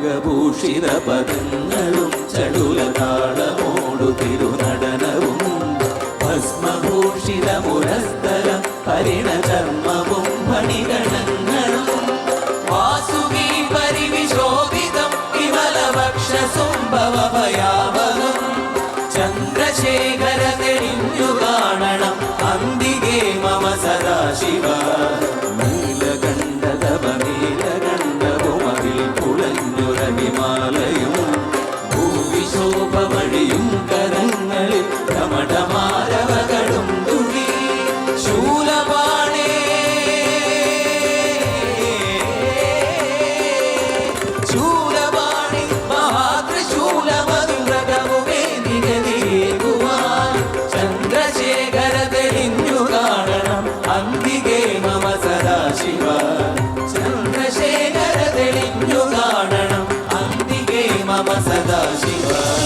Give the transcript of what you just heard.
നാഗഭൂഷിത പദങ്ങളും ചടുലതാളമോടു തിരുനടനവും ഭസ്മഭൂഷിത മുരസ്ഥലം പരിണചർമ്മവും മണിഗണങ്ങളും വാസുകി പരിവിശോഭിതം വിമലവക്ഷസുംഭവഭയാവഹം ചന്ദ്രശേഖര തെളിഞ്ഞു കാണണം അന്തികേ മമ സദാശിവ നീലകണ്ഠതപനീലകണ്ഠവുമതിൽ പുളഞ്ഞുരവിമാലയും ഭൂവിശോഭമണിയും കരങ്ങളിൽ കമടമാരവകളും തുകി ശൂലപാണേ ശൂലപാണി മഹാത്രിശൂലമധുരകവുമേ നിഗതിയേകുവാൻ ചന്ദ്രശേഖര തെളിഞ്ഞു കാണണം അന്തികേ മമ സദാശിവ ചന്ദ്രശേഖര തെളിഞ്ഞു കാണണം അന്തികേ മമ സദാ